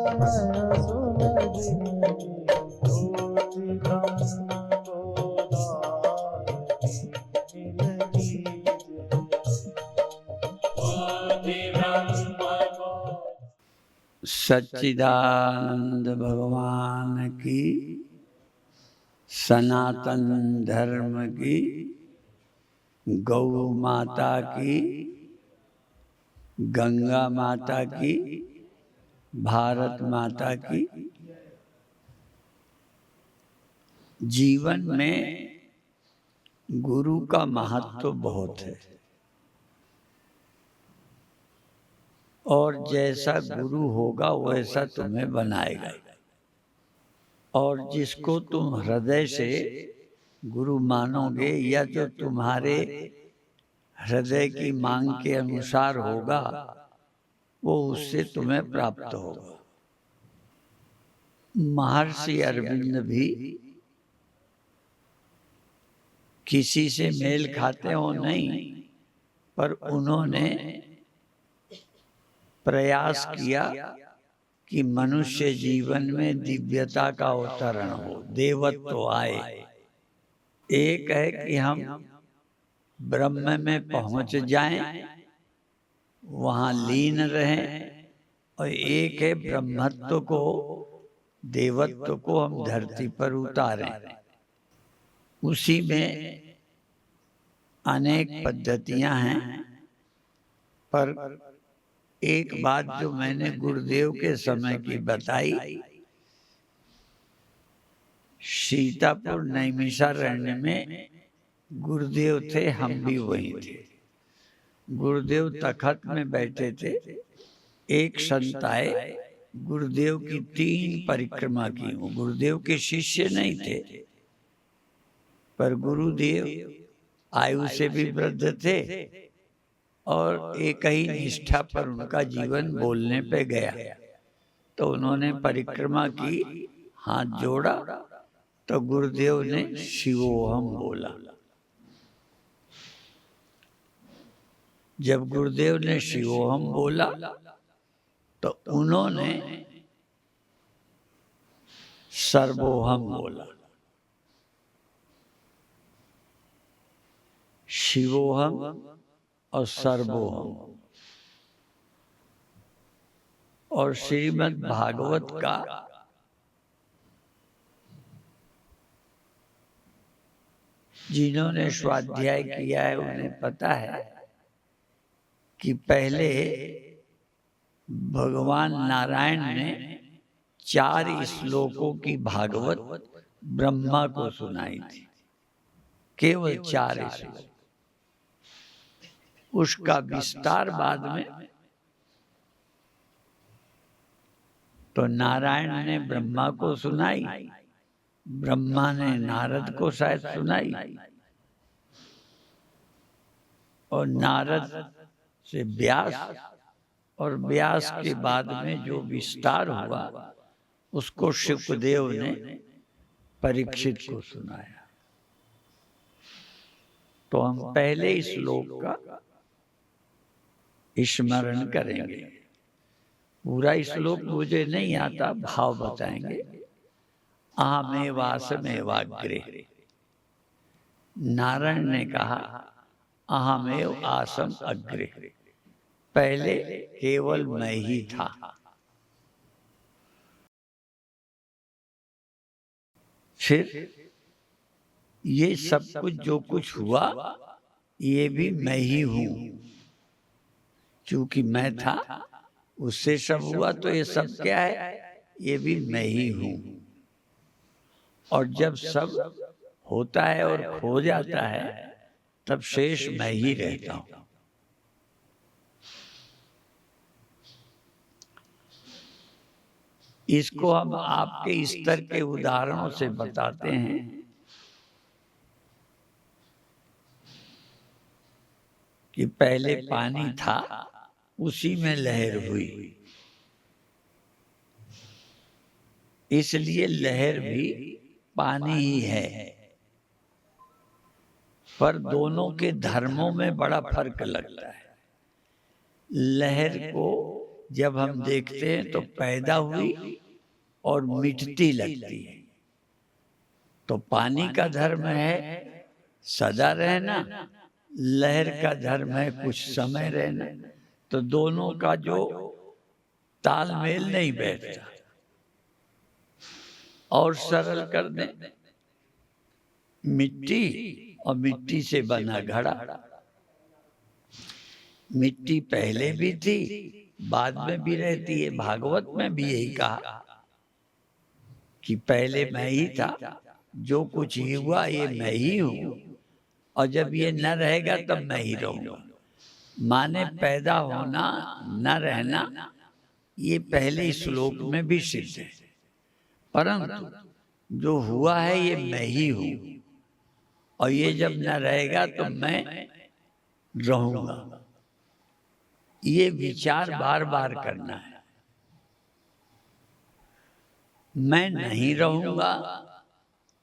नयन सुनरि ज्योति ब्रह्म गोदावरी मिल सच्चिदानंद भगवान की, सनातन धर्म की, गौ माता की, गंगा माता की, भारत माता की। जीवन में गुरु का महत्व बहुत है और जैसा गुरु होगा वैसा तुम्हें बनाएगा। और जिसको तुम हृदय से गुरु मानोगे या जो तुम्हारे हृदय की मांग के अनुसार होगा वो उससे तुम्हें प्राप्त होगा। महर्षि अरविंद भी किसी से मेल खाते हो नहीं, पर उन्होंने प्रयास किया कि मनुष्य जीवन में दिव्यता का अवतरण हो, देवत्व आए। एक है कि हम ब्रह्म में पहुंच जाएं, वहां लीन रहें, और एक है ब्रह्मत्व को, देवत्व को हम धरती पर उतारें। उसी में अनेक पद्धतियां हैं, पर एक बात जो मैंने गुरुदेव के समय की बताई, सीतापुर नैमिषारण्य में गुरुदेव थे, हम भी वहीं थे। गुरुदेव तखत में बैठे थे, एक संत आए, गुरुदेव की 3 परिक्रमा की। वो गुरुदेव के शिष्य नहीं थे, पर गुरुदेव आयु से भी वृद्ध थे और एक ही निष्ठा पर उनका जीवन बोलने पे गया। तो उन्होंने परिक्रमा की, हाथ जोड़ा, तो गुरुदेव ने शिवोहम बोला। जब गुरुदेव ने शिवोहम बोला तो उन्होंने सर्वोहम बोला। शिवोहम और सर्वोहम। और श्रीमद् भागवत का जिन्होंने स्वाध्याय किया है उन्हें पता है कि पहले भगवान नारायण ने 4 श्लोकों की भागवत ब्रह्मा को सुनाई थी, केवल 4 श्लोक। उसका विस्तार बाद में तो नारायण ने ब्रह्मा को सुनाई, ब्रह्मा ने नारद को शायद सुनाई, और नारद से व्यास, और व्यास के बाद में जो विस्तार हुआ उसको शुकदेव ने परीक्षित को सुनाया। तो हम पहले श्लोक का स्मरण करेंगे। पूरा श्लोक मुझे नहीं आता, भाव बताएंगे। अहमेवासमेवाग्रे। नारायण ने कहा अहमेव आसम अग्रे, पहले केवल मैं ही था। फिर ये सब कुछ जो कुछ हुआ ये भी मैं ही हूं, क्योंकि मैं था उससे सब हुआ, तो ये सब क्या है? ये भी मैं ही हूं। और जब सब होता है और खो जाता है तब शेष मैं ही रहता हूं। इसको हम आपके स्तर के उदाहरणों से बताते हैं। कि पहले पानी था, उसी में लहर हुई, इसलिए लहर भी पानी ही है। पर दोनों के धर्मों में बड़ा फर्क लगता है। लहर को जब हम देखते हैं तो पैदा हुई और मिटती लगती है। तो पानी का धर्म है सदा रहना, लहर का धर्म है कुछ समय रहना। तो दोनों का जो तालमेल नहीं बैठता। और सरल कर दें, मिट्टी और मिट्टी से बना घड़ा। मिट्टी पहले भी थी, बाद में भी रहती है। भागवत में भी यही कहा कि पहले मैं ही था, जो कुछ ही हुआ ये मैं ही हूं, और जब ये न रहेगा तब मैं ही रहूंगा। माने पैदा होना न रहना ये पहले श्लोक में भी सिद्ध है, परंतु जो हुआ है ये मैं ही हूं, और ये जब न रहेगा तो मैं रहूंगा। ये विचार बार बार करना है। मैं नहीं रहूंगा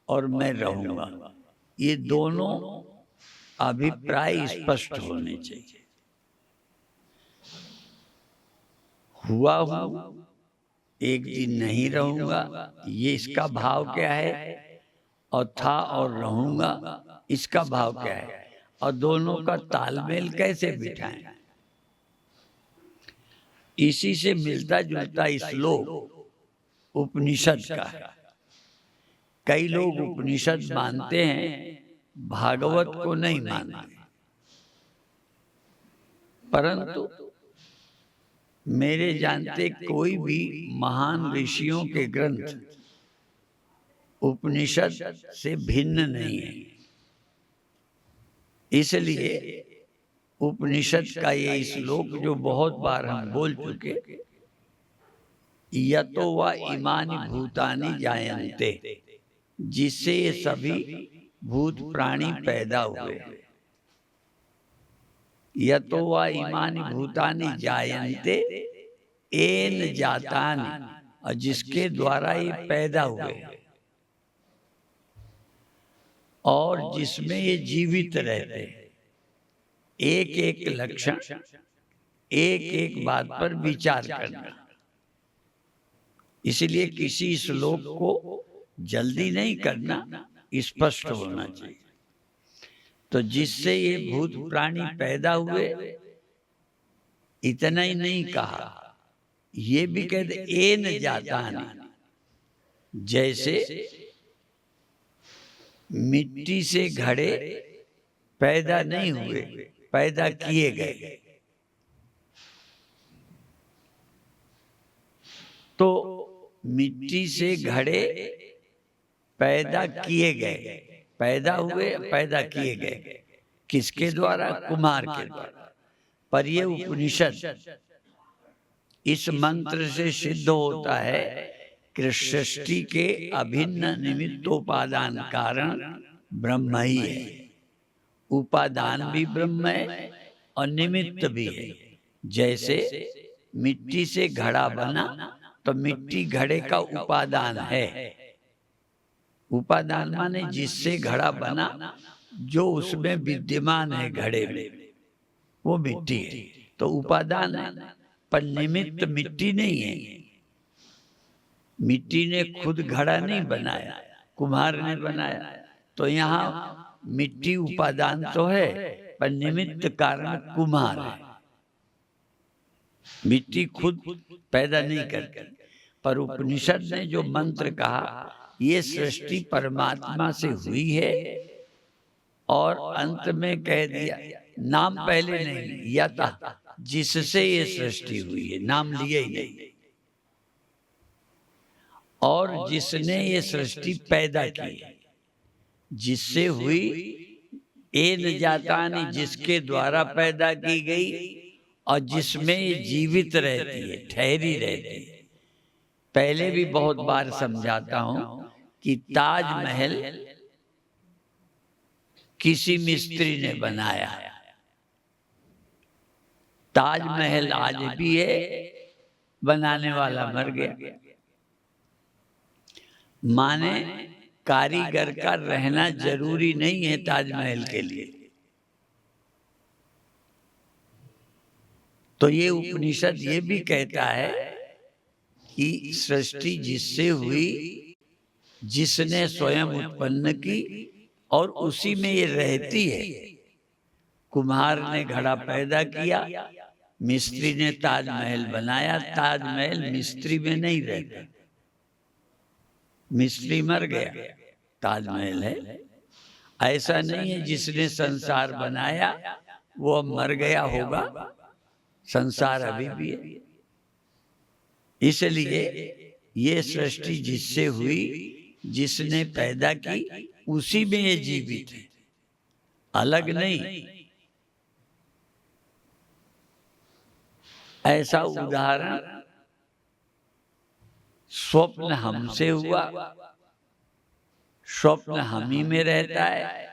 और मैं रहूंगा, ये दोनों अभिप्राय स्पष्ट होने चाहिए। हुआ हूं, एक दिन नहीं रहूंगा, ये इसका भाव क्या है, और था और रहूंगा इसका भाव क्या है, और दोनों का तालमेल कैसे बिठाएं। इसी से मिलता जुलता श्लोक उपनिषद का है। कई लोग उपनिषद मानते हैं, भागवत को नहीं मानते, परंतु मेरे जानते कोई भी महान ऋषियों के ग्रंथ उपनिषद से भिन्न नहीं है। इसलिए उपनिषद का ये श्लोक जो बहुत बार हम बोल चुके, यतो वा इमानि भूतानि जायन्ते, जिससे ये सभी भूत प्राणी पैदा हुए। यतो वा इमानि भूतानि जायन्ते एन जातानि, और जिसके द्वारा ये पैदा हुए और जिसमें ये जीवित रहते हैं। एक एक लक्षण, एक एक बात पर विचार करना। इसलिए किसी श्लोक को जल्दी नहीं करना, स्पष्ट होना चाहिए। तो जिससे ये भूत प्राणी पैदा हुए, इतना ही नहीं कहा, ये भी कहते एन जातानि, जैसे मिट्टी से घड़े पैदा नहीं हुए, पैदा किए गए। तो मिट्टी से घड़े पैदा किए गए, पैदा हुए, पैदा किए गए। किसके द्वारा? कुम्हार के द्वारा। पर ये उपनिषद इस मंत्र से सिद्ध होता है कि सृष्टि के अभिन्न निमित्तोपादान कारण ब्रह्म ही है। उपादान भी ब्रह्म है और निमित्त भी है। जैसे मिट्टी से घड़ा बना, तो मिट्टी घड़े का उपादान है। उपादान माने जिससे घड़ा बना, जो उसमें विद्यमान है घड़े में, वो मिट्टी है, तो उपादान है। पर निमित्त मिट्टी नहीं है। मिट्टी ने खुद घड़ा नहीं बनाया, कुम्हार ने बनाया। तो यहाँ मिट्टी उपादान तो है, पर निमित्त कारण कुम्हार है। मिट्टी खुद पैदा नहीं करती। पर उपनिषद ने जो मंत्र कहा, ये सृष्टि परमात्मा से हुई है, और अंत में कह दिया, नाम पहले नहीं, यतः, जिससे ये सृष्टि हुई है, नाम लिए ही नहीं। और जिसने ये सृष्टि पैदा की, जिससे हुई, एन जातानि, जिसके द्वारा पैदा की गई, और जिसमें ये जीवित रहती है, ठहरी रहती है। पहले भी बहुत बार समझाता हूं कि ताजमहल किसी मिस्त्री ने बनाया। ताजमहल आज भी है, बनाने वाला मर गया। माने कारीगर का रहना जरूरी नहीं है ताजमहल के लिए। तो ये उपनिषद ये भी कहता है कि सृष्टि जिससे हुई, जिसने स्वयं उत्पन्न की और उसी में ये रहती है। कुम्हार ने घड़ा पैदा किया, मिस्त्री ने ताजमहल बनाया। ताजमहल मिस्त्री में नहीं रहता, मिस्त्री मर गया, ताजमहल है। ऐसा नहीं है जिसने संसार बनाया वो अब मर गया होगा, संसार अभी भी है। इसलिए ये सृष्टि जिससे हुई, जिसने पैदा की, उसी में ये जीवित है, अलग नहीं। ऐसा उदाहरण स्वप्न हमसे हुआ, स्वप्न हम ही में रहता है,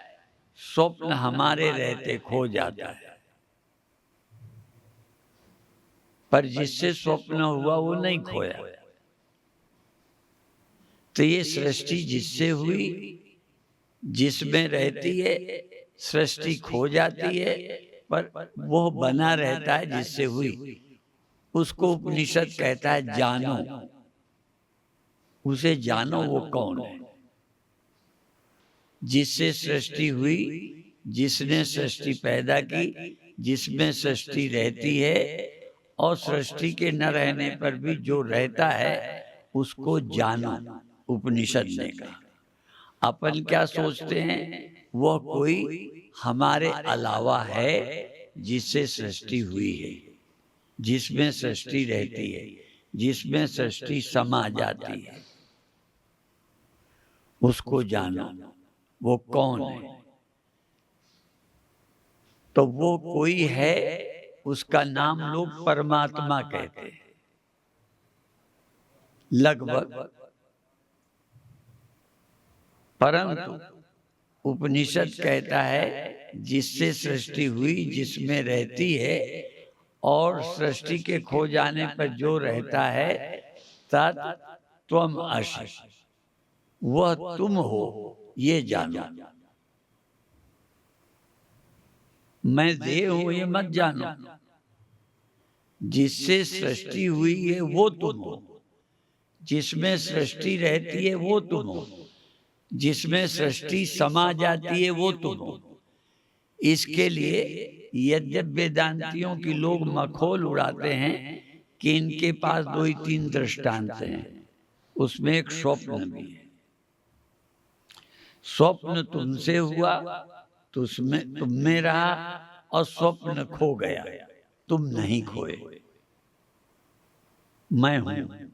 स्वप्न हमारे रहते खो जाता है। पर जिससे स्वप्न हुआ वो नहीं खोया। तो ये सृष्टि जिससे हुई, जिसमें रहती है, सृष्टि खो जाती है, पर वो बना रहता है जिससे हुई। उसको उपनिषद कहता है जानो, उसे जानो वो कौन है। जिससे सृष्टि हुई, जिसने सृष्टि पैदा की, जिसमें सृष्टि रहती है और सृष्टि के न रहने पर भी जो रहता है उसको जानो, उपनिषद ने कहा। अपन क्या सोचते हैं, वह कोई हमारे अलावा है जिससे सृष्टि हुई है, जिसमें सृष्टि रहती है, जिसमें सृष्टि समा जाती है, उसको जानो वो कौन है। तो वो कोई है, उसका नाम लोग परमात्मा कहते हैं लगभग। परंतु उपनिषद कहता है जिससे सृष्टि हुई, जिसमें रहती है और सृष्टि के खो जाने पर जो रहता है, तत् त्वम असि, वह तुम हो, ये जानो। मैं देह हूं ये मत जानो। जिससे सृष्टि हुई है वो तुम हो, जिसमें सृष्टि रहती है वो तुम हो, जिसमें सृष्टि समा जाती है वो तुम हो। इसके लिए यद्यप वेदांतियों की लोग मखौल उड़ाते हैं कि इनके पास 2 ही 3 दृष्टांत हैं, उसमें एक स्वप्न भी है। स्वप्न तुमसे हुआ, तुम में रहा, और स्वप्न खो गया, तुम नहीं खोए, मैं हूं।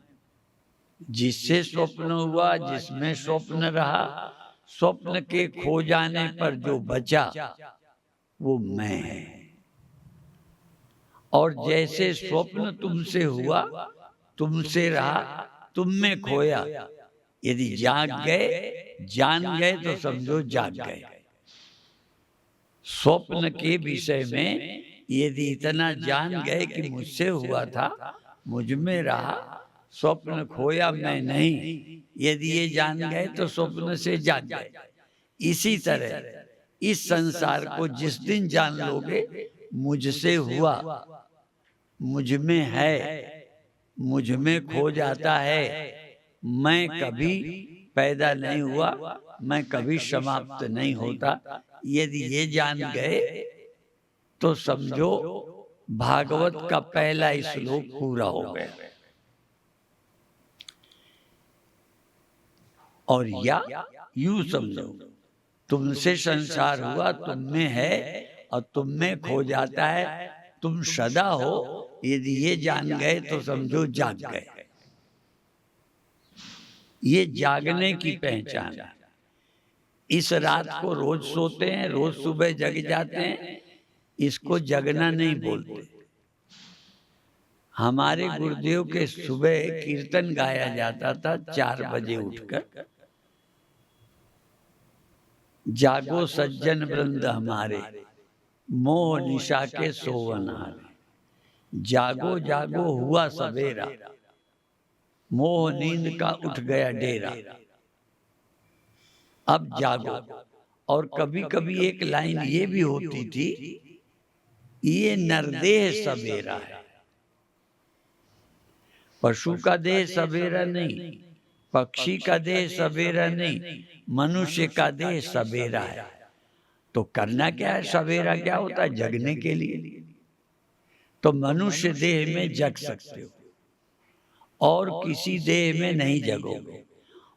जिससे स्वप्न हुआ, जिसमें स्वप्न रहा, स्वप्न के खो जाने पर जो बचा वो मैं है। और जैसे स्वप्न तुमसे हुआ, तुमसे रहा, तुम में खोया, यदि जाग गए, जान गए तो समझो जाग गए। स्वप्न के विषय में यदि इतना जान गए कि मुझसे हुआ था, मुझ में रहा, स्वप्न खोया मैं नहीं, यदि ये जान गए तो स्वप्न से जाग गए। इसी तरह इस संसार को जिस दिन जान लोगे, मुझसे हुआ, मुझ में है, मुझ में खो जाता है, मैं कभी पैदा नहीं हुआ, मैं कभी समाप्त नहीं होता, यदि ये जान गए तो समझो भागवत का पहला श्लोक पूरा हो गया। और या यूं समझो, तुमसे संसार हुआ, तुम में है और तुम में खो जाता है, तुम सदा हो, यदि ये जान गए तो समझो जाग गए। ये जागने की पहचान है। इस रात को रोज सोते हैं, रोज सुबह जग जाते हैं, इसको जगना नहीं बोलते। हमारे गुरुदेव के सुबह कीर्तन गाया जाता था 4 बजे उठकर, जागो सज्जन वृंद हमारे, मोह निशा के सोवन हारे। जागो जागो हुआ सवेरा, मोह नींद का उठ गया डेरा। अब जागो। और कभी कभी एक लाइन ये भी होती थी, ये नरदेह सवेरा है। पशु का देह सवेरा नहीं, पक्षी का देह सवेरा नहीं, मनुष्य का देह सवेरा है। तो करना क्या है? सवेरा क्या होता है? जगने के लिए। तो मनुष्य देह में जग सकते हो और किसी देह में नहीं जगोगे।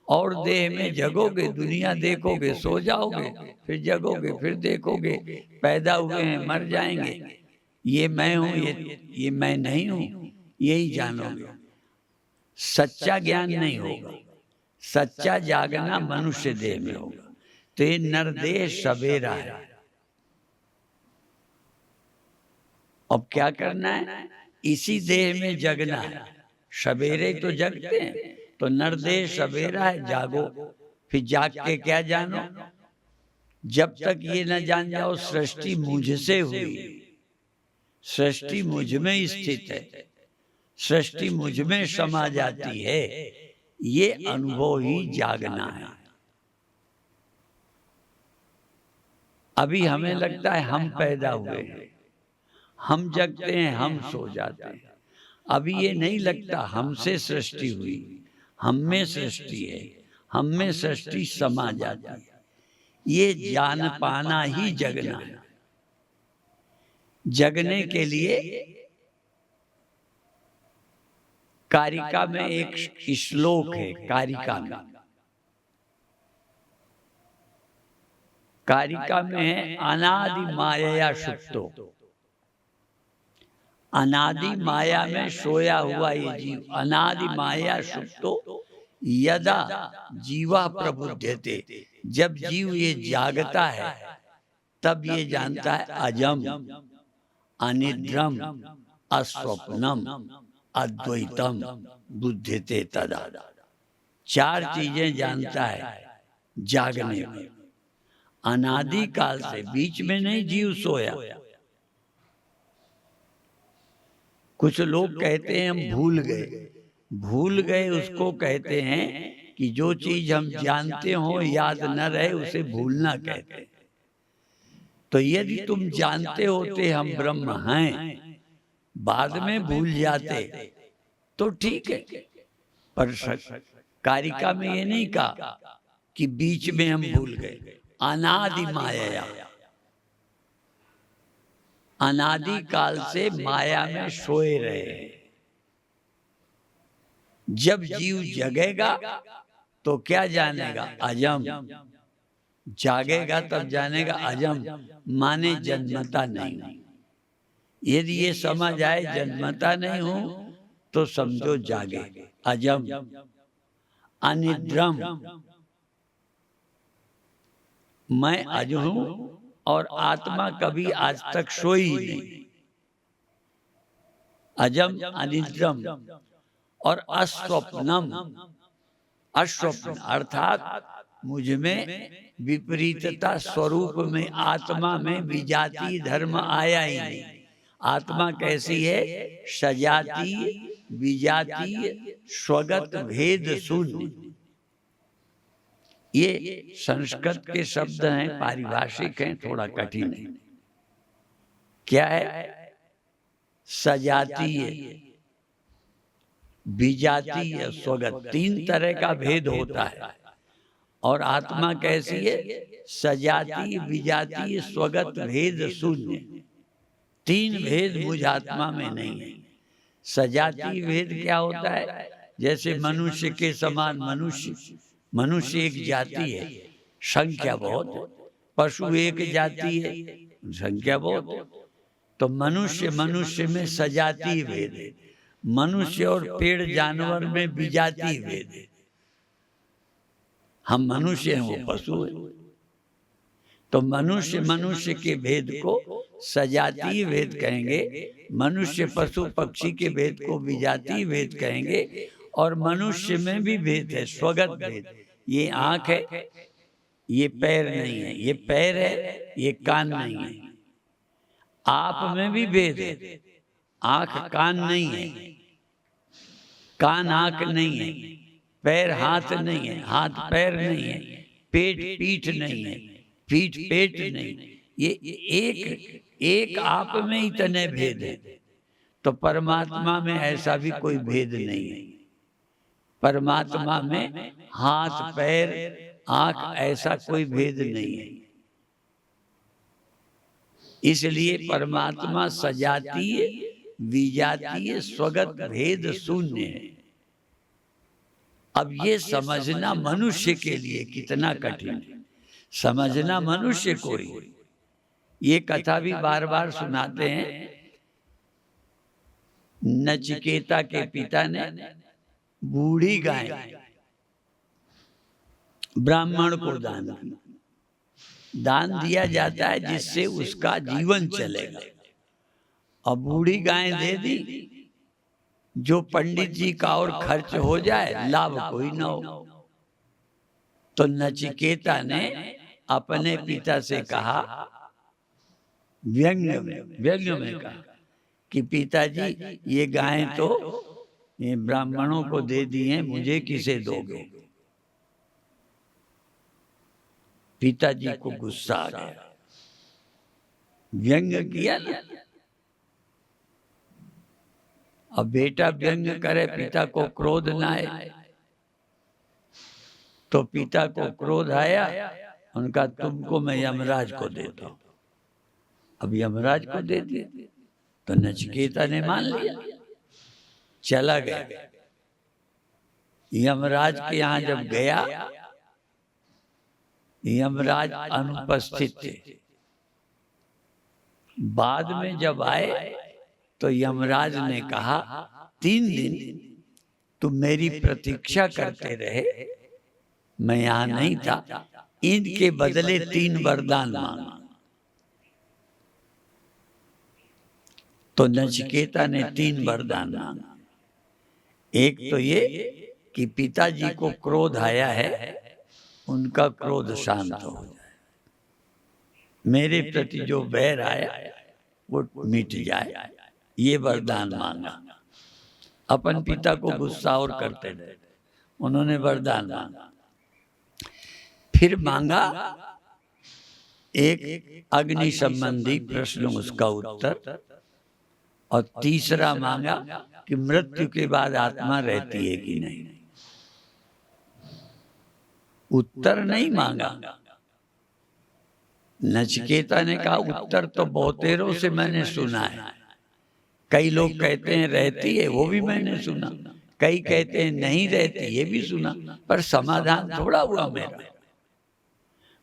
और देह में जगोगे, दुनिया देखोगे, सो जाओगे, फिर जगोगे, फिर देखोगे पैदा हुए हैं, मर जाएंगे, ये मैं हूं, ये मैं नहीं हूं, यही जानोगे। सच्चा ज्ञान नहीं होगा। सच्चा जागना मनुष्य देह में होगा। तो ये नरदेह सवेरा है। अब क्या करना है? इसी देह में जगना है। सवेरे तो जगते हैं, तो नरदेह सवेरा है, जागो। फिर जाग के क्या जानो? जब तक ये न जान जाओ सृष्टि मुझसे हुई, सृष्टि मुझ में स्थित है, सृष्टि मुझ में समा जाती है, ये अनुभव ही जागना है। अभी हमें लगता है हम पैदा हुए हैं, हम जगते हैं, हम सो जाते हैं। अभी ये नहीं लगता हमसे सृष्टि हुई, हम में सृष्टि है, हम में सृष्टि समा जाती है। ये जान पाना ही जगना है। जगने के लिए कारिका में एक श्लोक है। कारिका में है, अनादि माया सुप्तो। अनादि माया में सोया हुआ ये जीव, अनादि माया सुप्तो यदा जीवा प्रबुध्यते। जब जीव ये जागता है तब ये जानता है अजम, अनिद्रम, अस्वप्नम, अद्वैतम बुध्यते तदा। चार चीजें जानता है जागने में। अनादि काल से, बीच में नहीं जीव सोया। कुछ लोग कहते हैं हम भूल गए। भूल गए उसको कहते हैं कि जो चीज हम जानते हो याद न रहे उसे भूलना कहते हैं। तो यदि तुम जानते होते हम ब्रह्म हैं, बाद में भूल जाते तो ठीक है। पर कारिका में ये नहीं कहा कि बीच में हम भूल गए। अनादि माया, अनादि काल से माया में सोए रहे। जब जीव जगेगा तो क्या जानेगा? अजम। जागेगा तब जानेगा अजम, माने जन्मता नहीं। यदि ये समझ आए जन्मता नहीं हूं तो समझो जागे। अजम, अनिद्रम, मैं अज हूं और आत्मा कभी आज तक सोई ही नहीं। अजम, अनिद्रम और अस्वप्नम। अस्वप्न अर्थात मुझ में विपरीतता स्वरूप में, आत्मा में विजातीय धर्म आया ही नहीं। आत्मा कैसी है? सजातीय, विजातीय, स्वगत भेद शून्य। ये संस्कृत के शब्द हैं, पारिभाषिक हैं, थोड़ा कठिन है। क्या है? सजातीय, विजातीय, स्वगत, तीन तरह का भेद होता है। और आत्मा कैसी है? सजातीय, विजातीय, स्वगत भेद शून्य। तीन भेद मुझ आत्मा में नहीं है। सजातीय भेद क्या होता है? जैसे मनुष्य के समान मनुष्य, मनुष्य एक जाति है, संख्या बहुत है। पशु एक जाति है, संख्या बहुत है। तो मनुष्य, मनुष्य में सजातीय भेद है। मनुष्य और पेड़ जानवर में विजातीय भेद है। हम मनुष्य हैं, वो पशु है। तो मनुष्य, मनुष्य के भेद को सजातीय भेद कहेंगे। मनुष्य, पशु, पक्षी के भेद को विजातीय भेद कहेंगे। और मनुष्य में भी भेद है, स्वगत भेद। ये आंख है, ये पैर नहीं है, ये पैर है, ये कान नहीं है। आप में भी भेद है। आंख कान नहीं है, कान आंख नहीं है, पैर हाथ नहीं है, हाथ पैर नहीं है, पेट पीठ नहीं है, पीठ पेट नहीं। ये एक एक आप में इतने भेद है। तो परमात्मा में ऐसा भी कोई भेद नहीं है। परमात्मा में हाथ पैर आंख ऐसा कोई भेद नहीं है। इसलिए परमात्मा सजातीय विजातीय स्वगत भेद शून्य है। अब ये समझना मनुष्य के लिए कितना कठिन है, समझना मनुष्य को ही। ये कथा भी बार बार सुनाते हैं। नचिकेता के पिता ने बूढ़ी गाय ब्राह्मण को दान दी। दान दिया जाता है जिससे उसका जीवन चलेगा। और बूढ़ी गाय दे दी, जो पंडित जी का और खर्च हो जाए, लाभ कोई ना हो। तो नचिकेता ने अपने पिता से कहा, व्यंग में कहा कि पिताजी ये गाय तो ये ब्राह्मणों को दे दी हैं, मुझे किसे दोगे? पिताजी को गुस्सा आ गया। व्यंग किया ना। अब बेटा व्यंग करे, पिता को क्रोध ना आए। तो पिता को क्रोध आया, उनका तुमको मैं यमराज को देता हूं। अब यमराज को दे दिया। तो नचिकेता ने मान लिया, चला गया। यमराज के यहां जब गया, यमराज अनुपस्थित थे। बाद में जब आए तो यमराज ने कहा, 3 दिन तुम मेरी प्रतीक्षा करते रहे, मैं यहां नहीं था, इनके बदले 3 वरदान मांगा। तो नचिकेता ने 3 वरदान मांगा। एक तो ये कि पिताजी को क्रोध आया है, उनका क्रोध शांत हो जाए, मेरे प्रति जो बैर आया वो मिट जाए, ये वरदान मांगा। अपन पिता को गुस्सा और करते थे, उन्होंने वरदान मांगा। फिर मांगा एक अग्नि संबंधी प्रश्न, उसका उत्तर। और तीसरा मांगा कि मृत्यु के बाद आत्मा रहती है कि नहीं। उत्तर नहीं मांगा। नचिकेता ने कहा, उत्तर तो बहुतेरों से मैंने सुना है। कई लोग कहते हैं रहती है, वो भी मैंने सुना। कई कहते हैं नहीं रहती, ये भी सुना। पर समाधान थोड़ा हुआ मेरा।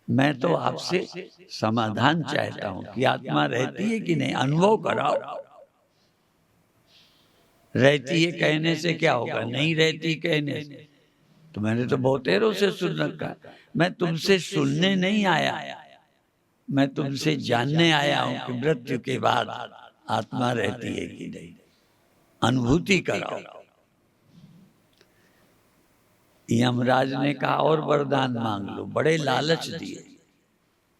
मैं तो आपसे समाधान चाहता हूं कि आत्मा रहती है कि नहीं, अनुभव कराओ। रहती है कहने से क्या होगा, नहीं रहती कहने से। तो मैंने तो बहुतेरों से सुन रखा। मैं तुमसे सुनने नहीं आया, मैं तुमसे जानने आया हूं कि मृत्यु के बाद आत्मा रहती है कि नहीं, अनुभूति कराओ। यमराज ने कहा और वरदान मांग लो, बड़े लालच दिए।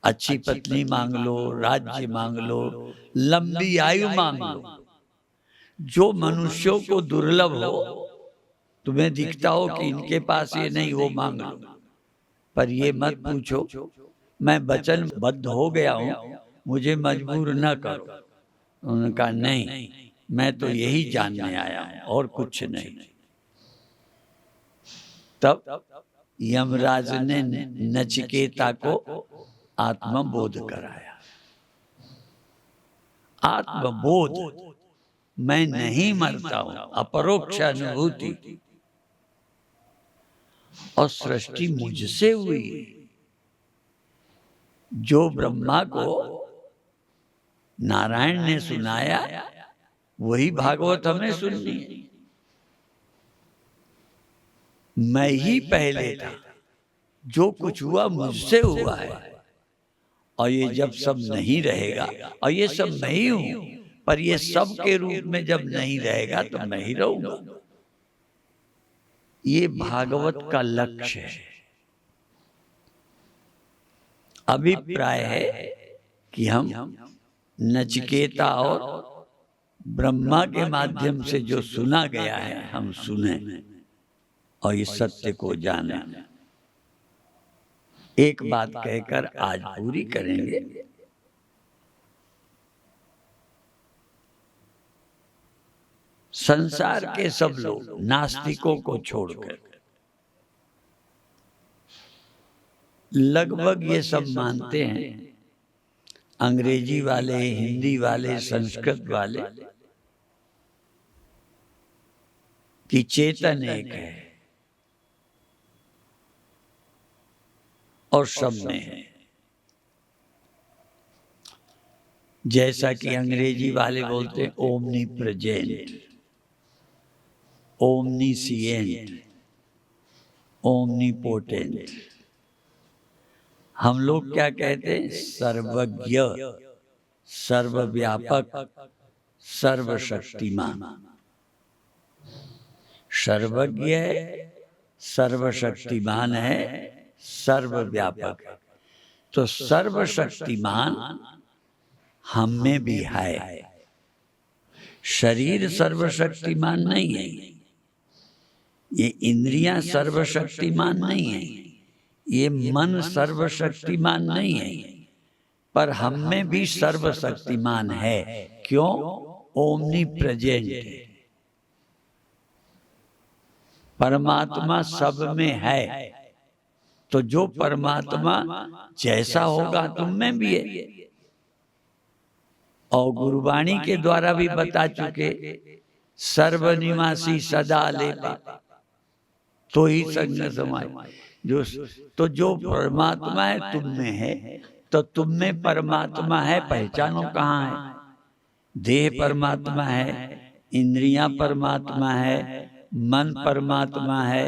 अच्छी पत्नी मांग लो, राज्य मांग लो, लंबी आयु मांग लो, जो मनुष्यों को दुर्लभ हो। तुम्हें दिखता हो कि इनके पास ये नहीं, वो मांग लो। पर ये मत पूछो, मैं वचनबद्ध हो गया हूं, मुझे मजबूर न करो। उन्होंने कहा नहीं, मैं तो यही जानने आया हूं और कुछ नहीं। तब यमराज ने नचिकेता को आत्मबोध कराया। आत्मबोध, मैं नहीं मरता हूं, अपरोक्ष अनुभूति। और सृष्टि मुझसे हुई। जो ब्रह्मा को नारायण ने सुनाया, वही भागवत हमें सुननी है। मैं ही पहले था, जो कुछ हुआ मुझसे हुआ है। और ये जब सब नहीं रहेगा, और ये सब मैं ही हूं, पर ये सब के रूप में जब नहीं रहेगा तो मैं ही रहूंगा। ये भागवत का लक्ष्य है। अभिप्राय है कि हम नचिकेता और ब्रह्मा के माध्यम से जो सुना गया है, हम सुने और इस सत्य को जाने। एक बात कहकर आज पूरी करेंगे। संसार के सब लोग नास्तिकों को छोड़कर लगभग ये सब मानते हैं, अंग्रेजी वाले, हिंदी वाले, संस्कृत वाले, कि चेतन एक है और सब में है। जैसा कि अंग्रेजी वाले बोलते हैं ओमनी प्रेजेंट, ओमनीसिएंट, ओमनीपोटेंट। हम लोग क्या कहते हैं? सर्वज्ञ, सर्वव्यापक, सर्वशक्तिमान। सर्वज्ञ है, सर्वशक्तिमान है, सर्वव्यापक है। तो सर्वशक्तिमान हम में भी है। शरीर सर्वशक्तिमान नहीं है, ये इंद्रियां सर्वशक्तिमान नहीं है, ये मन सर्वशक्तिमान नहीं है, पर हम में भी सर्वशक्तिमान है। क्यों? ओमनी प्रेजेंट है। परमात्मा सब में है, तो जो परमात्मा जैसा होगा तुम में भी है। और गुरुवाणी के द्वारा भी बता चुके, सर्वनिवासी सदा लेपा तो ही संग समाए। जो परमात्मा है तुम में है, तो तुम में परमात्मा है, पहचानो कहाँ है? देह परमात्मा है, इंद्रियां परमात्मा है, मन परमात्मा है,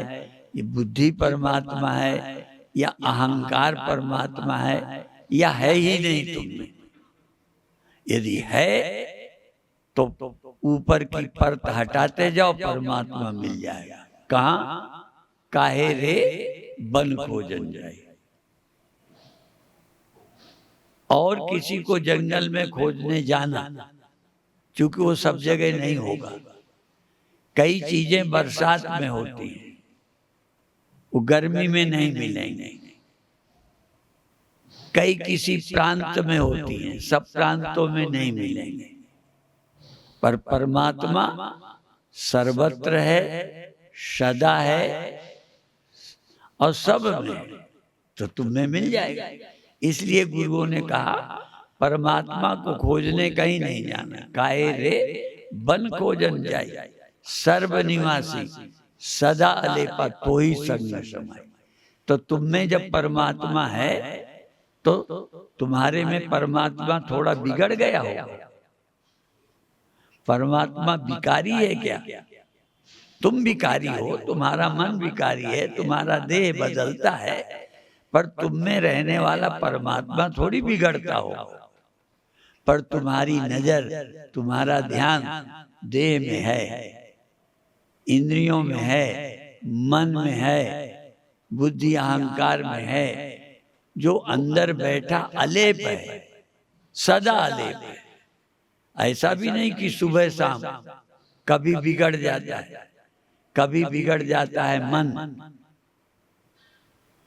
ये बुद्धि परमात्मा है, या अहंकार परमात्मा है, या है ही नहीं तुम में? यदि है तो ऊपर की परत हटाते जाओ, परमात्मा मिल जाएगा। कहाँ? काहे रे बन खोजन जाए। और किसी को जंगल में खोजने जाना, क्योंकि वो सब जगह नहीं होगा। कई चीजें बरसात में होती हैं, वो गर्मी में नहीं मिलेंगे। कई किसी प्रांत में होती हैं, सब प्रांतों में नहीं मिलेंगे। पर परमात्मा सर्वत्र है, सदा है और सब में, तो तुम्हें मिल जाएगा। इसलिए गुरुओं ने कहा परमात्मा को खोजने कहीं नहीं जाना, काहे रे बन खोजन जाए, सर्वनिवासी सदा अलेपा तो ही संग समाए। तो तुम में जब परमात्मा है तो तुम्हारे में परमात्मा थोड़ा बिगड़ गया होगा। परमात्मा विकारी है क्या? तुम विकारी हो, तुम्हारा मन विकारी है, तुम्हारा देह बदलता है, पर तुम में रहने वाला परमात्मा थोड़ी बिगड़ता हो। पर तुम्हारी नजर, तुम्हारा ध्यान देह में है, इंद्रियों में है, मन में है, बुद्धि अहंकार में है। जो अंदर बैठा अलेप है, सदा अलेप है। ऐसा भी नहीं कि सुबह शाम कभी बिगड़ जाता है, कभी बिगड़ जाता है मन,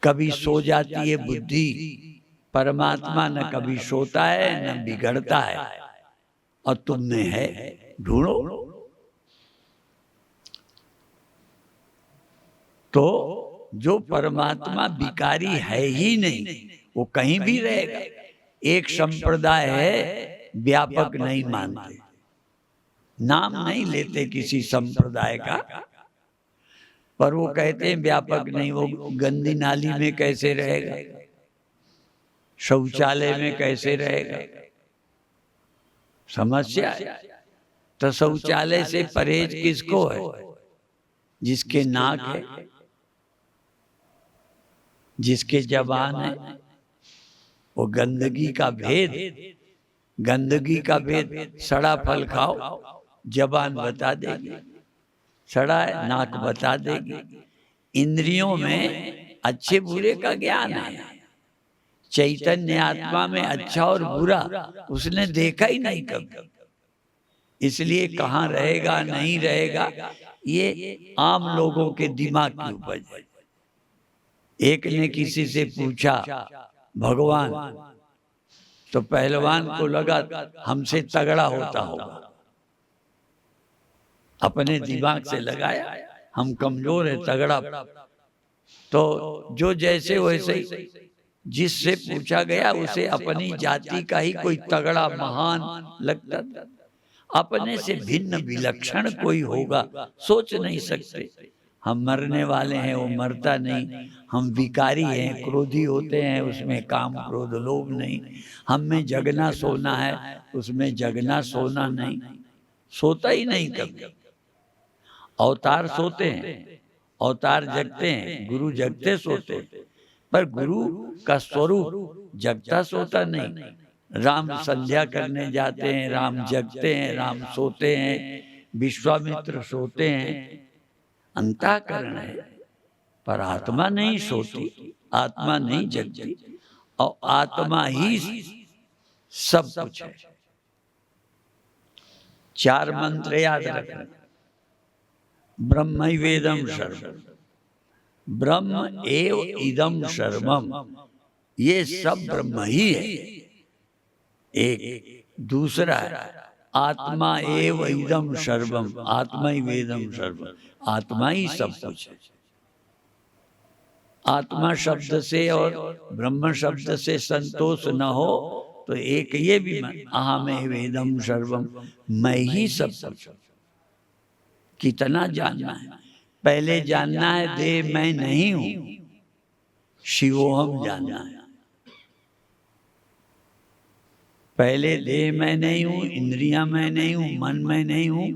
कभी सो जाती है बुद्धि। परमात्मा न कभी सोता है न बिगड़ता है, और तुम में है, ढूंढो। तो जो परमात्मा विकारी है ही नहीं, वो कहीं भी रहेगा। एक संप्रदाय है, व्यापक नहीं मानते, नाम नहीं लेते किसी संप्रदाय का, पर वो कहते हैं व्यापक नहीं। वो गंदी नाली में कैसे रहेगा, शौचालय में कैसे रहेगा? समस्या है। तो शौचालय से परहेज किसको है? जिसके नाक है, जिसके जबान है। वो गंदगी का भेद, गंदगी का भेद, सड़ा फल खाओ जबान बता देगी, सड़ा है नाक बता देगी। इंद्रियों में अच्छे बुरे का ज्ञान है, चैतन्य आत्मा में अच्छा और बुरा उसने देखा ही नहीं कभी। इसलिए कहाँ रहेगा नहीं रहेगा, ये आम लोगों के दिमाग की उपज है। एक ने किसी से पूछा भगवान, तो पहलवान को लगा हमसे तगड़ा होता होगा। अपने दिमाग से लगाया, हम कमजोर है, तगड़ा। तो जो जैसे वैसे ही, जिससे पूछा गया उसे अपनी जाति का ही कोई तगड़ा महान लगता था। अपने से भिन्न विलक्षण कोई होगा सोच नहीं सकते। हम मरने वाले हैं, वो मरता नहीं। हम विकारी हैं, क्रोधी होते हैं, उसमें काम क्रोध लोभ नहीं। हम में जगना सोना है, उसमें जगना सोना नहीं। सोता ही नहीं कभी। अवतार सोते हैं, अवतार जगते हैं, गुरु जगते सोते हैं, पर गुरु का स्वरूप जगता सोता नहीं। राम संध्या करने जाते हैं, राम जगते हैं, राम सोते हैं, विश्वामित्र सोते हैं। अंतःकरण है, पर आत्मा नहीं सोती, आत्मा नहीं जगती, और आत्मा ही सब कुछ है। 4 मंत्र याद रखना। ब्रह्मैवेदं सर्वम्, ब्रह्म एव इदं सर्वम्, ये सब ब्रह्म ही है। एक दूसरा है आत्मा एव इदं सर्वम्, आत्मा ही वेदम सर्वम्, आत्मा ही सब कुछ है। आत्मा शब्द से और ब्रह्म शब्द से संतोष न हो तो एक ये भी अहमेव वेदम सर्वम्, मैं ही सब कुछ। कितना जानना है? पहले जानना है देह मैं नहीं हूं, शिवोहम जानना है। पहले देह मैं नहीं हूं, इंद्रियां मैं नहीं हूं, मन मैं नहीं हूं,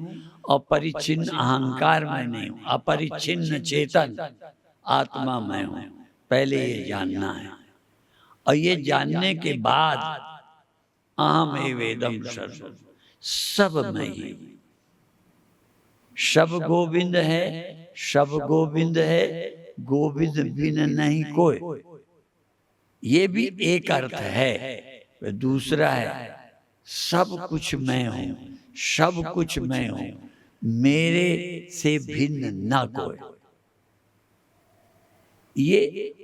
और परिच्छिन्न अहंकार मैं नहीं हूं, अपरिच्छिन्न चेतन आत्मा मैं हूं। पहले ये जानना है, और ये जानने के बाद अहमेव वेदम सर्वम्, सब मैं ही। सब गोविंद है, सब गोविंद है, गोविंद बिन नहीं कोई। ये भी एक अर्थ है। दूसरा है सब कुछ मैं हूं, सब कुछ मैं हूं, मेरे से भिन्न ना कोई। ये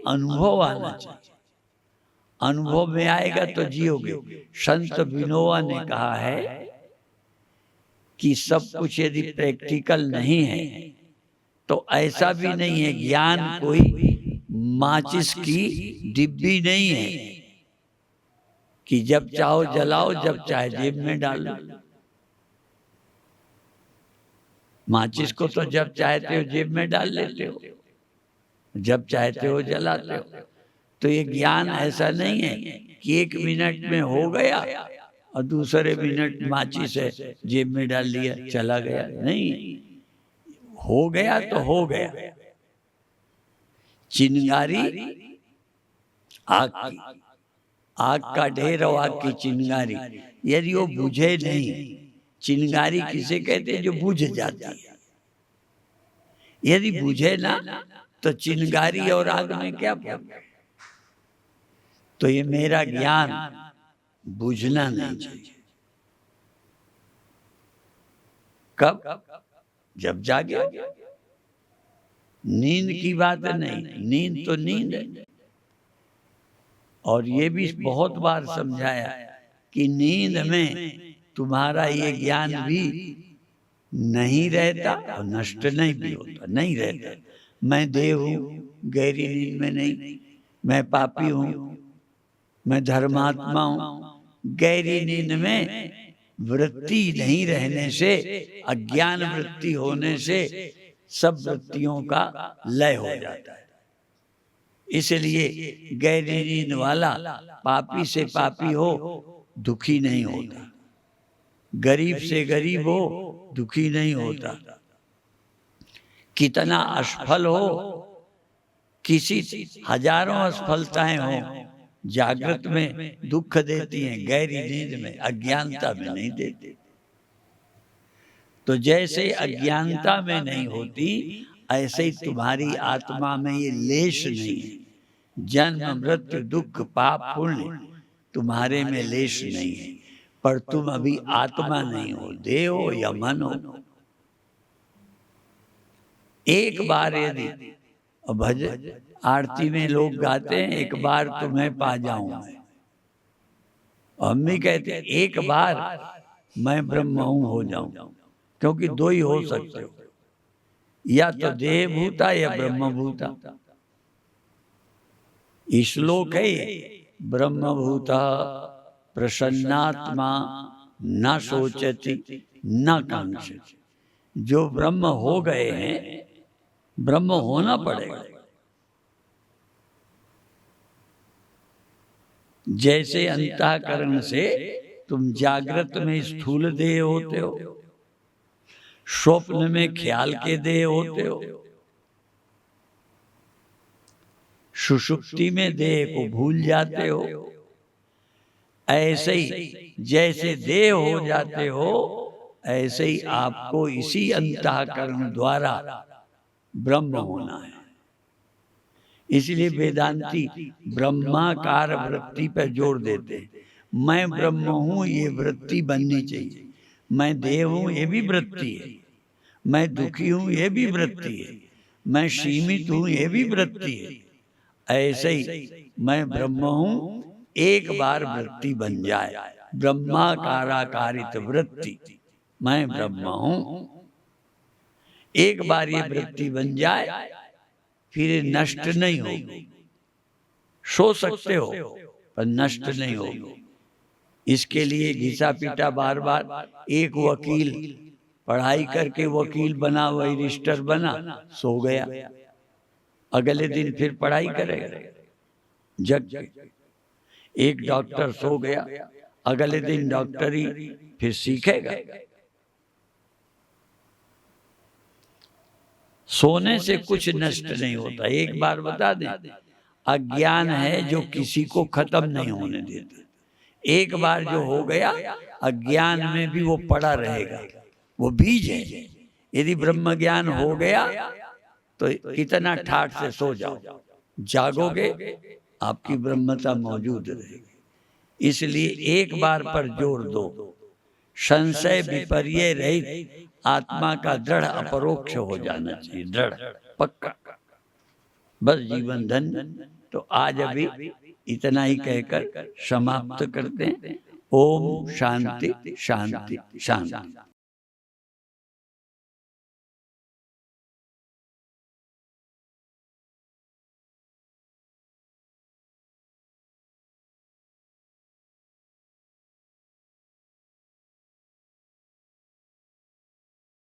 अनुभव आना चाहिए। अनुभव में आएगा तो जियोगे। संत विनोबा ने कहा है कि सब कुछ यदि प्रैक्टिकल नहीं है तो ऐसा भी नहीं है, ज्ञान कोई माचिस की डिब्बी नहीं है कि जब चाहो जलाओ, जब चाहे जेब में डाल लो। माचिस को तो जब चाहते हो जेब में डाल लेते हो, जब चाहते हो जलाते हो। तो ये ज्ञान ऐसा नहीं है कि 1 मिनट में हो गया और दूसरे मिनट माचिस है जेब में डाल लिया चला गया। नहीं, हो गया तो हो गया। चिंगारी आग की, आग का ढेर और आग की चिंगारी, यदि वो बुझे नहीं, चिंगारी किसे कहते हैं? जो बुझ जाती है। यदि बुझे ना तो चिंगारी और आग में क्या फर्क? तो ये मेरा ज्ञान बुझना नहीं चाहिए। कब? जब जागे। नींद की बात नहीं, नींद तो नींद है। और ये भी बहुत बार समझाया कि नींद में तुम्हारा ये ज्ञान भी नहीं रहता और नष्ट नहीं भी होता, नहीं रहता। मैं देव हूं, गहरी नींद में नहीं। मैं पापी हूं, मैं धर्मात्मा हूं। गहरी नींद में वृत्ति नहीं रहने से, अज्ञान वृत्ति होने से सब वृत्तियों का लय हो जाता है। इसलिए गहरी नींद वाला पापी से पापी हो दुखी नहीं होता, गरीब से गरीब हो दुखी नहीं होता। कितना असफल हो, किसी हजारों असफलताएं हो, जागृत में दुख देती हैं, गहरी नींद में अज्ञानता में नहीं देती। तो जैसे अज्ञानता में नहीं होती, ऐसे ही तुम्हारी आत्मा में ये लेश नहीं है। जन्म मृत्यु दुख पाप पुण्य तुम्हारे में लेश नहीं है। पर तुम अभी आत्मा नहीं हो, देह हो या मन हो। एक बार यदि भजन आरती में लोग गाते हैं, एक बार तुम्हें पा जाऊं मैं, हम भी कहते हैं एक बार मैं ब्रह्म हूं हो जाऊं। क्योंकि दो ही हो सकते हो, या तो देह भूता या ब्रह्म भूता। श्लोक है ब्रह्म भूता प्रसन्नात्मा न सोचती न कांक्षति। जो ब्रह्म हो गए हैं, ब्रह्म होना पड़ेगा। जैसे अंतःकरण से तुम जागृत में स्थूल देह होते हो, स्वप्न में ख्याल के देह होते हो, सुषुप्ति में देह को भूल जाते हो, ऐसे ही जैसे देह हो जाते हो, ऐसे ही आपको इसी अंतःकरण द्वारा ब्रह्म होना है। इसलिए वेदांती ब्रह्माकार वृत्ति पर जोर देते हैं। मैं ब्रह्म हूं, ये वृत्ति बननी चाहिए। मैं देव हूं, ये भी वृत्ति है। मैं दुखी हूं, ये भी वृत्ति है। मैं सीमित हूं, ये भी वृत्ति है। ऐसे ही मैं ब्रह्म हूं, एक बार वृत्ति बन जाए, ब्रह्माकाराकारित वृत्ति, मैं ब्रह्म हूं, एक बार ये वृत्ति बन जाए, फिर ये नष्ट नहीं होगी। सो सकते हो पर नष्ट नहीं होगी। इसके लिए घिसा पीटा बार बार। एक वकील पढ़ाई करके वकील बना, बैरिस्टर बना, सो गया, अगले दिन फिर पढ़ाई करेगा, जग के। एक डॉक्टर सो गया, अगले दिन डॉक्टरी फिर सीखेगा। सोने से कुछ नष्ट नहीं होता। एक बार बता दें, अज्ञान है जो किसी को खत्म नहीं होने देता। एक बार जो हो गया, अज्ञान में भी वो पड़ा रहेगा, वो बीज है। यदि ब्रह्म ज्ञान हो गया तो कितना ठाठ से सो जाओ, जागोगे, आपकी ब्रह्मता मौजूद रहेगी। इसलिए एक बार पर जोर दो, संशय विपर्य रहित आत्मा का दृढ़ अपरोक्ष हो जाना चाहिए, दृढ़ पक्का। बस जीवन धन्य। तो आज अभी इतना ही कहकर समाप्त करते हैं। ओम शांति शांति शांति।